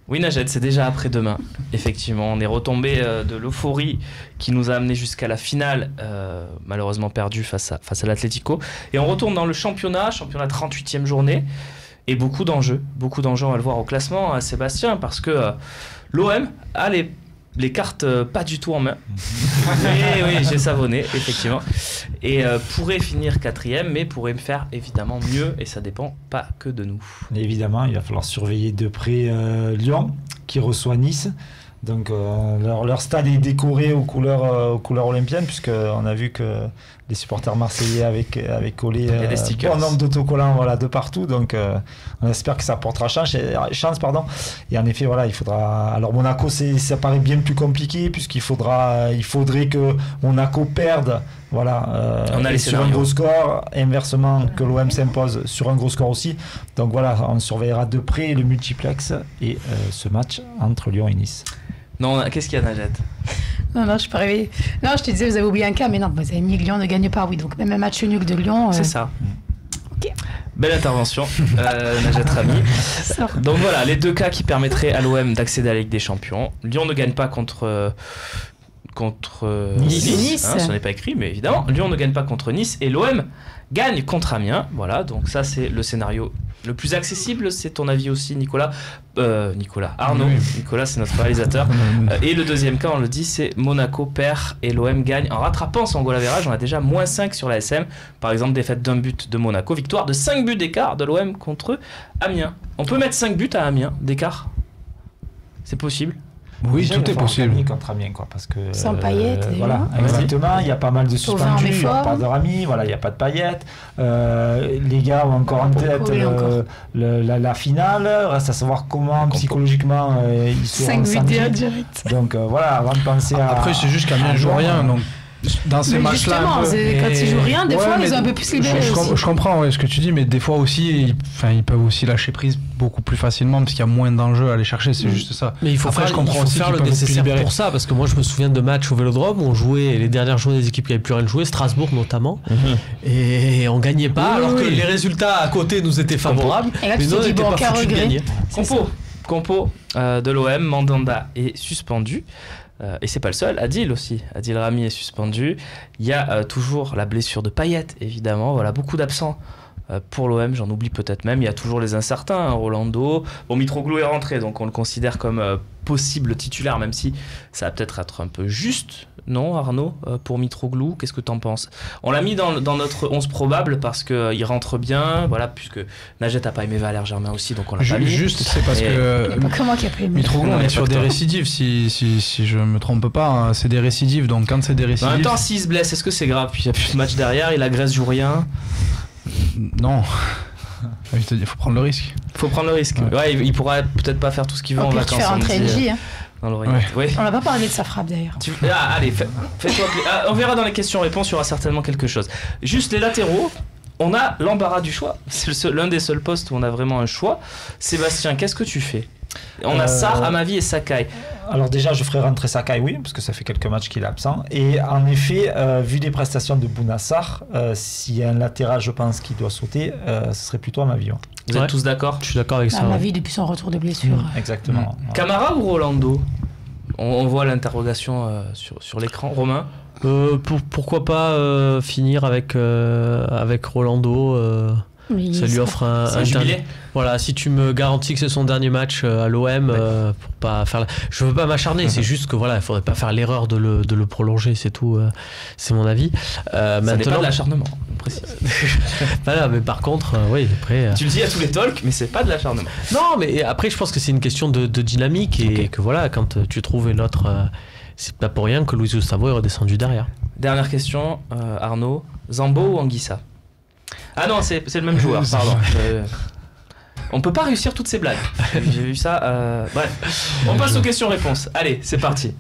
Oui, Najed, c'est déjà après-demain. Effectivement, on est retombé de l'euphorie qui nous a amené jusqu'à la finale, malheureusement perdue face à l'Atlético. Et on retourne dans le championnat 38e journée. Et beaucoup d'enjeux, on va le voir au classement, à Sébastien, parce que l'OM a les cartes pas du tout en main. Mais oui, j'ai savonné, effectivement. Et pourrait finir 4e, mais pourrait me faire évidemment mieux, et ça dépend pas que de nous. Et évidemment, il va falloir surveiller de près Lyon, qui reçoit Nice. Donc leur stade est décoré aux couleurs olympiennes, puisqu'on a vu que les supporters marseillais avaient collé un nombre d'autocollants de partout. Donc on espère que ça portera chance. Et en effet, il faudra. Alors Monaco, ça paraît bien plus compliqué, puisqu'il faudrait que Monaco perde. Sur un gros score, inversement que l'OM s'impose sur un gros score aussi. Donc on surveillera de près le multiplex et ce match entre Lyon et Nice. Non, qu'est-ce qu'il y a, Najed? Non, je suis pas arrivé. Non, je te disais, vous avez oublié un cas, mais non, vous avez mis que Lyon ne gagne pas, oui. Donc même un match nul de Lyon. C'est ça. Ok. Belle intervention, Najed Rami. Donc voilà, les deux cas qui permettraient à l'OM d'accéder à la Ligue des Champions. Lyon ne gagne pas contre Nice. Ce n'est pas écrit, mais évidemment. Lyon ne gagne pas contre Nice et l'OM gagne contre Amiens. Voilà, donc ça c'est le scénario le plus accessible. C'est ton avis aussi, Nicolas. Arnaud. Oui. Nicolas, c'est notre réalisateur. Et le deuxième cas, on le dit, c'est Monaco perd et l'OM gagne en rattrapant son goal average. On a déjà -5 sur la SM. Par exemple, défaite d'un but de Monaco, victoire de 5 buts d'écart de l'OM contre Amiens. On peut mettre 5 buts à Amiens d'écart? C'est possible? Oui, tout est possible. Contre Amiens, parce que sans Payet. Exactement. Il y a pas mal de suspendus. Il n'y a pas de Rami. Il n'y a pas de Payet. Les gars ont encore en tête la finale. Reste à savoir comment psychologiquement ils seront sentis. Donc avant de penser à. Après, c'est juste qu'Amiens joue rien. Donc dans ces matchs-là, quand ils jouent rien, des fois ils ont un peu plus libéré. Je comprends ce que tu dis, mais des fois aussi, ils peuvent aussi lâcher prise beaucoup plus facilement parce qu'il y a moins d'enjeux à aller chercher. C'est juste ça. Mais il faut faire le nécessaire pour ça, parce que moi je me souviens de matchs au Vélodrome où on jouait les dernières journées des équipes qui n'avaient plus rien joué, Strasbourg notamment, et on gagnait pas alors que les résultats à côté nous étaient favorables. Et là tu te dis bon, qu'à regret. Compo de l'OM, Mandanda est suspendu. Et c'est pas le seul, Adil aussi. Adil Rami est suspendu. Il y a toujours la blessure de Payet, évidemment. Voilà, beaucoup d'absents pour l'OM, j'en oublie peut-être même. Il y a toujours les incertains, Rolando. Bon, Mitroglou est rentré, donc on le considère comme possible titulaire, même si ça va peut-être être un peu juste, non, Arnaud, pour Mitroglou? Qu'est-ce que t'en penses? On l'a mis dans notre 11 probable parce qu'il rentre bien, voilà, puisque Najed n'a pas aimé Valère Germain aussi, donc on l'a pas mis. Juste, c'est parce que comment qu'il a pas aimé Mitroglou, on est sur des récidives, si je me trompe pas, c'est des récidives, donc quand c'est des récidives... En même temps, s'il se blesse, est-ce que c'est grave? Puis il n'y a plus de match derrière, il agresse, joue rien. Non. Il faut prendre le risque. Ouais, il pourra peut-être pas faire tout ce qu'il veut en vacances. Tu fais rentrer LG, dans l'oreillette. Ouais. On n'a pas parlé de sa frappe d'ailleurs. Allez, fais-toi on verra dans les questions-réponses, il y aura certainement quelque chose. Juste les latéraux, on a l'embarras du choix. C'est l'un des seuls postes où on a vraiment un choix. Sébastien, qu'est-ce que tu fais? On a Sarr, Amavi et Sakai. Alors déjà, je ferai rentrer Sakai, oui, parce que ça fait quelques matchs qu'il est absent. Et en effet, vu les prestations de Bouna Sarr, s'il y a un latéral, je pense, qui doit sauter, ce serait plutôt Amavi. Vous êtes tous d'accord? Je suis d'accord avec ça. Amavi depuis son retour de blessure. Exactement. Camara ou Rolando? On voit l'interrogation sur l'écran. Romain? Pourquoi pas finir avec Rolando ça lui offre un jubilé. Voilà, si tu me garantis que c'est son dernier match à l'OM, pour pas faire. Je veux pas m'acharner, c'est juste que il faudrait pas faire l'erreur de le prolonger, c'est tout. C'est mon avis. Ça n'est pas de l'acharnement, précise. Voilà, mais par contre, oui, après. Tu le dis à tous les talks, mais c'est pas de l'acharnement. Non, mais après, je pense que c'est une question de dynamique et que quand tu trouves l'autre, c'est pas pour rien que Luis Gustavo est redescendu derrière. Dernière question, Arnaud. Zambo ou Anguissa? Ah non, c'est le même joueur, pardon. On peut pas réussir toutes ces blagues. J'ai vu ça. Bref, on passe aux questions-réponses. Allez, c'est parti.